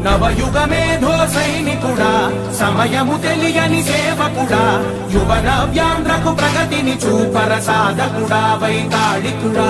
నవయుగ మేధో సైనికుడా సమయము తెలియని సేవకుడా యువ నవ్యాంధ్రకు ప్రగతిని చూపర సాధకుడా వైతాళికుడా